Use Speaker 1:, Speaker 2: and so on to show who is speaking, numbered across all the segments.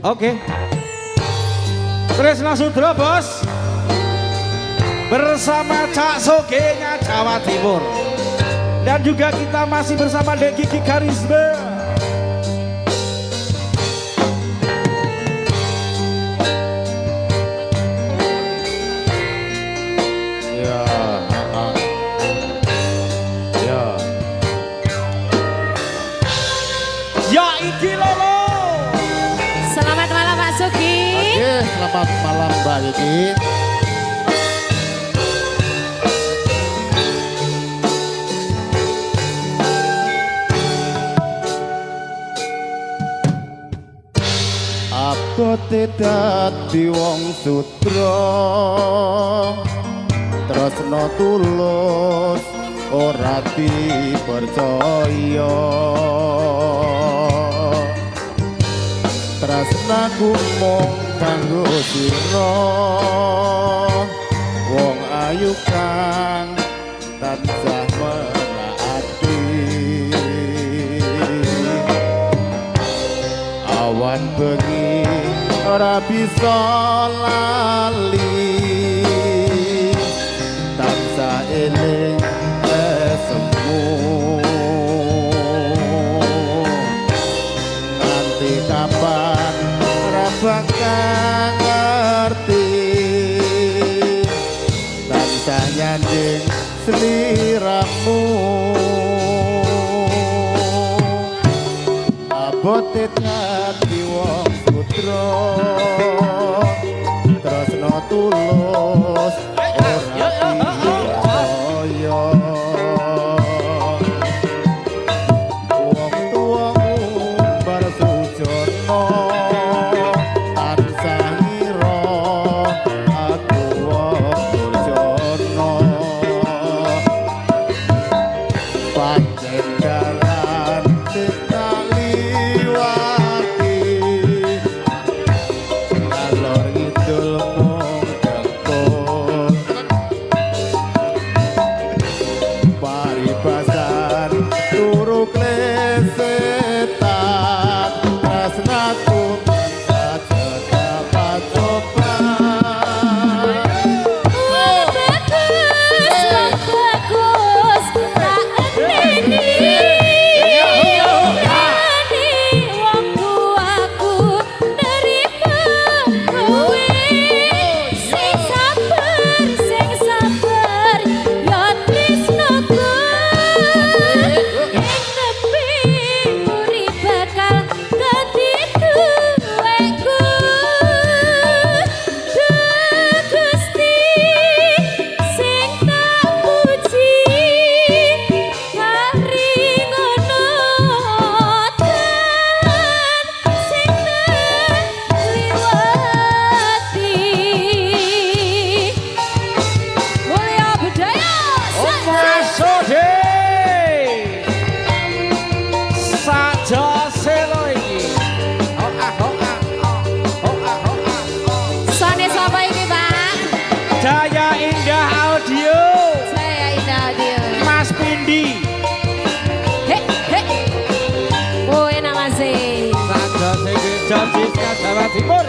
Speaker 1: Oke. Tresna Sudra bos. Bersama Cak Sogenya Jawa Timur. Dan juga kita masih bersama Dek Kiki Karisma.
Speaker 2: Selamat malam Mbak Kiki. Abote dadi wong sudra, tresna tulus ora dipercaya. Tresnaku mung kanggo sira, wong ayu kang tansah menaati. Awan bengi ora bisa lali, tansah eling esmu. Nanti kapan ora bakal ngerti, tansah nyanding sliramu. Abote dadi wong sudra, tresna tulus ora dipercaya. Wong tuamu bar sujono tansah ngira aku wong durjana. Pancen dalan Jaya Indah Audio.
Speaker 3: Jaya Indah Audio.
Speaker 1: Mas Pindi.
Speaker 3: Oh enak Mas.
Speaker 1: Saja sing Jogja Jawa Timur.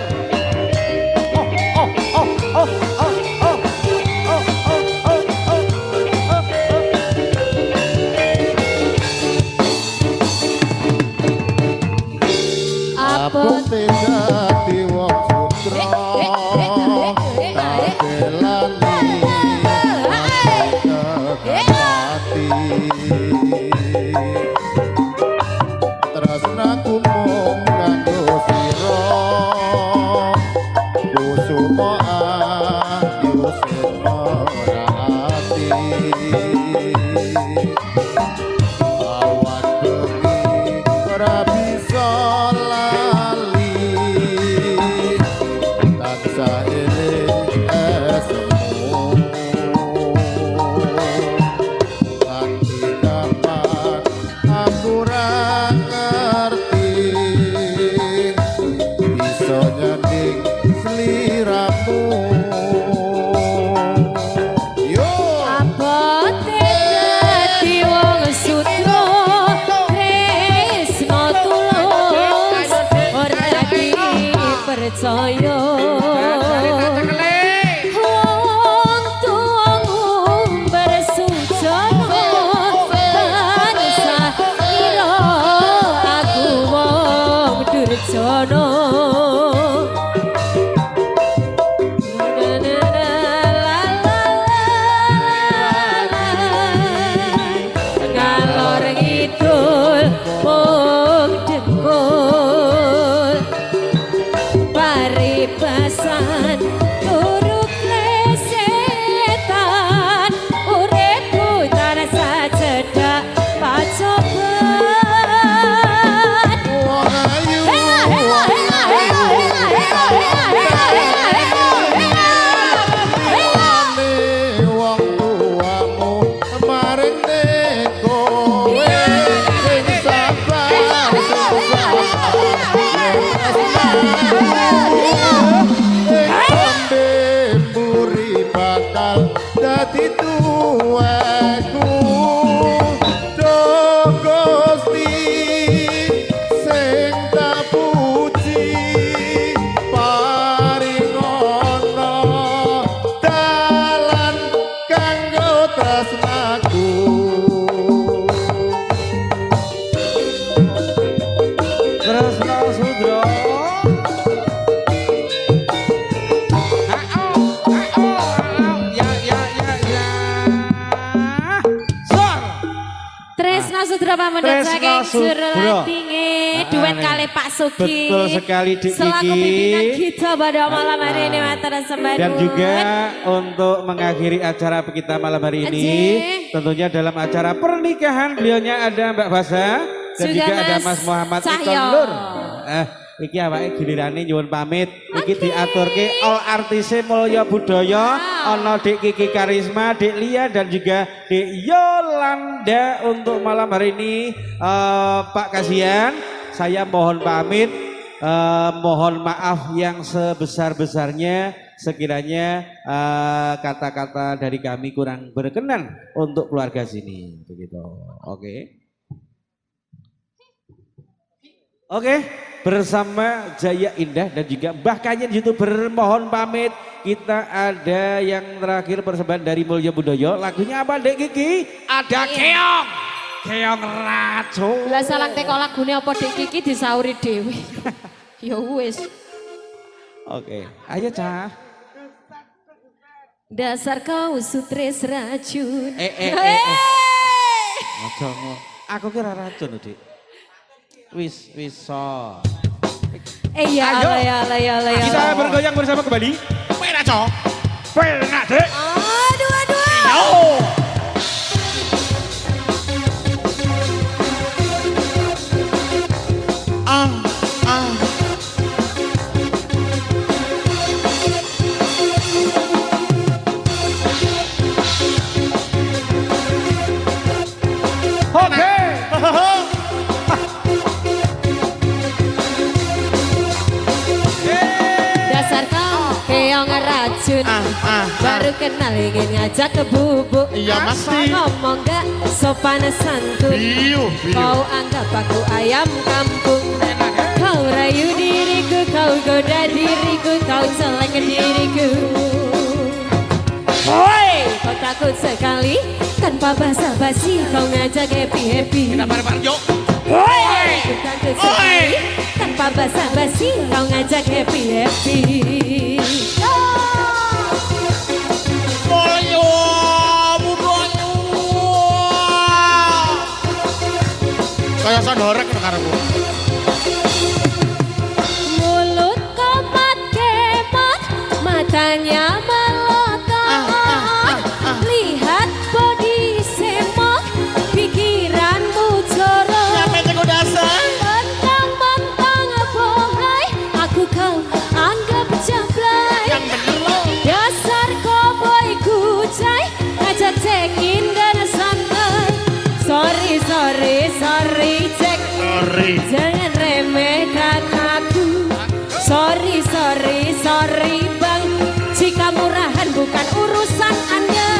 Speaker 2: Abote dadi wong sudra, tresnaku mung kanggo sira, kusuma ayu sira ati. Awan bengi ora bisa lali, tansah eling esmu. Nanti kapan aku ora ngerti, bisa nyanding sliramu. Yo
Speaker 3: Abote dadi wong sudra, tresna tulus percaya.
Speaker 2: Dadi tuaku do Gusti sing tak puji paringono dalan kanggo tresnaku.
Speaker 1: Tresna Sudra.
Speaker 3: Sudra pamandan saking Surulatinge duet kali Pak Sugi.
Speaker 1: Betul sekali Dik
Speaker 3: selaku
Speaker 1: Kiki.
Speaker 3: pimpinan kita pada malam hari ini Matur Sembadut.
Speaker 1: Dan juga untuk mengakhiri acara kita malam hari ini tentunya dalam acara pernikahan beliaunya ada Mbak Basa dan juga ada Mas Muhammad Ikon Nur. Iki awake gilirane nyuwun pamit. Iki diaturke all artise Mulya Budaya, ana Dik Kiki Karisma, Dik Lia dan juga Dik Yolanda untuk malam hari ini. Pak Kasihan, saya mohon pamit. Mohon maaf yang sebesar-besarnya sekiranya kata-kata dari kami kurang berkenan untuk keluarga sini. Begitu. Oke, bersama Jaya Indah dan juga Mbah Kanyen YouTuber mohon pamit. Kita ada yang terakhir persembahan dari Mulya Budaya. Lagunya apa Dek Kiki? Ada Keong. Keong Racun.
Speaker 3: Lah salang teko lagune apa Dek Kiki disauri dhewe. Ya wis.
Speaker 1: Oke, ayo Cah.
Speaker 3: Dasar kau sutres racun.
Speaker 1: Ojo ngomong. Aku kira racun Dik. Wis so.
Speaker 3: Ya Allah.
Speaker 1: Kita bergoyang bersama kembali. Pena Cok. Pena Dek.
Speaker 3: Aduh.
Speaker 1: Yo. Oke.
Speaker 3: Dasar kau keong racun. Baru kenal ingin ngajak ke bubuk.
Speaker 2: Iya mesti.
Speaker 3: Ngomong gak sopan santun. Kau anggap aku ayam kampung. Kau rayu diriku, kau goda diriku, kau celek diriku. Kau takut sekali tanpa basa-basi kau ngajak happy-happy.
Speaker 1: Kita bareng-bareng yuk.
Speaker 3: Kau takut sekali tanpa basa-basi kau ngajak happy-happy.
Speaker 2: Mulya Budaya. Kaya sandorek karepku.
Speaker 3: Mulut komat kemat, matanya melotot. Lihat body semok, pikiranmu jorok. Mentang-mentang bohai, aku kau anggap jablay. Dasar cowboy kucai, ngajak cekin dan santai. Sorry cek. Jangan remehkan aku. Sorry bang, jika murahan bukan urusan Anda.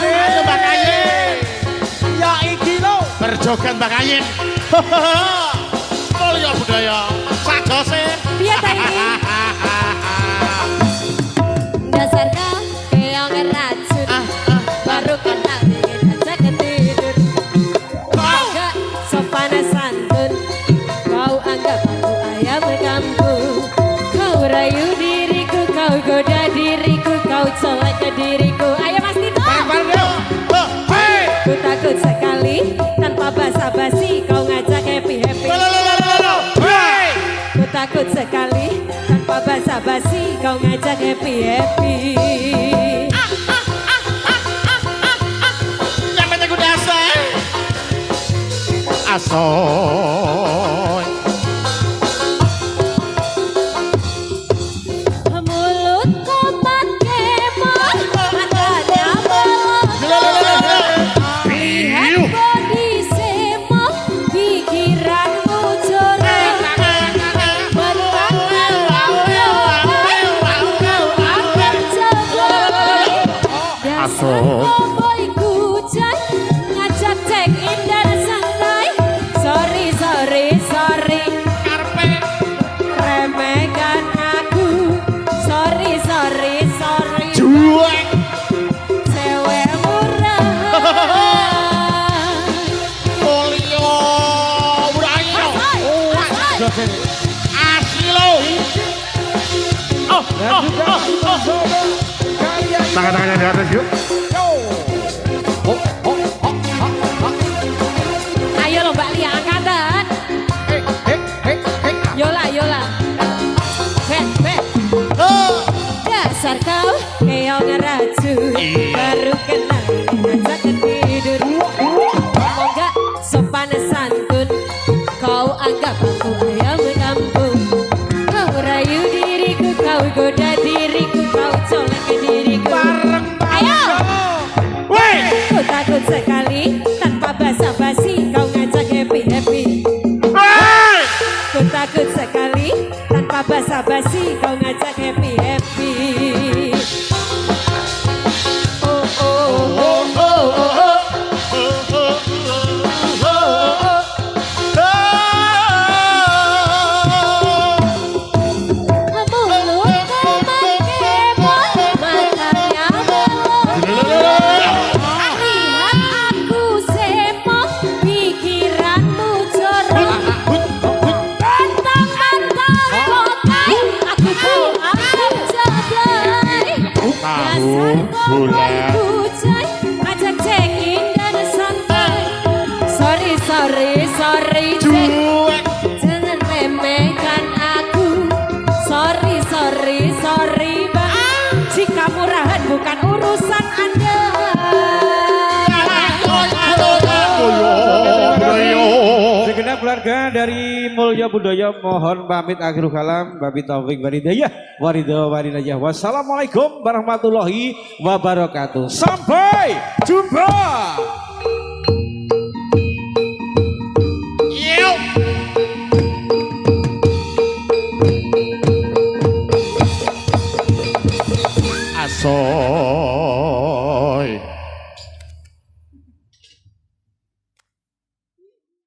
Speaker 2: Ayo Mbak Kanyen.
Speaker 1: Ya iki lo.
Speaker 2: Berjoget Mbak Kanyen. Mulya Budaya. Sajose.
Speaker 3: Biar tak ini. colek ke diriku. Ayo Mas Tito.
Speaker 2: Hei.
Speaker 3: Ku takut sekali tanpa basa-basi kau ngajak happy-happy.
Speaker 2: Hei.
Speaker 3: Ku takut sekali tanpa basa-basi kau ngajak happy-happy.
Speaker 2: Nyampe ku dasar. Asoy.
Speaker 3: Mulutku makemon, matanya melon. Lihat body semok, pikiranmu jorok. Mentang akan coba. Dasar cowboy kucai, ngajak check in dan santai. Sorry, sorry, sorry. Remehkan aku. Sorry, sorry, sorry.
Speaker 2: Juek.
Speaker 3: Cewek murah.
Speaker 2: Polio. Urayo. Asilo.
Speaker 1: Dan juga sobat kalian.
Speaker 2: Tangan-tangannya di atas yuk.
Speaker 3: Ayo lo Mbak Lia angkatan. Yola, Yola. Dasar kau keong ngeracun. Baru kenal ngajakan tidur. Ngomong gak sopan santun. Kau anggap aku ayam kampung. Kau rayu diriku, kau goda diriku, kau colek ke diriku. Ayo. Ku takut sekali tanpa basa-basi kau ngajak happy-happy. Ku takut sekali tanpa basa-basi kau ngajak happy-happy. Oh oh oh oh oh oh. Mulutku makemon, matanya melon. Lihat aku semok, pikiranmu jorok. Mentang-mentang kokai, aku kau anggap jablay. Dasar cowboy kucai, ajak check-in dan santai. Sorry, sorry, sorry,
Speaker 2: Juek.
Speaker 3: jangan remehkan aku. Sorry, sorry, sorry, bang. Jika murahan bukan urusan Anda.
Speaker 1: Segenap keluarga dari Mulya Budaya mohon pamit akhirul kalam. Babi taufik walhidayah. Waridho waridayah. Wassalamualaikum warahmatullahi wabarakatuh. Sampai jumpa.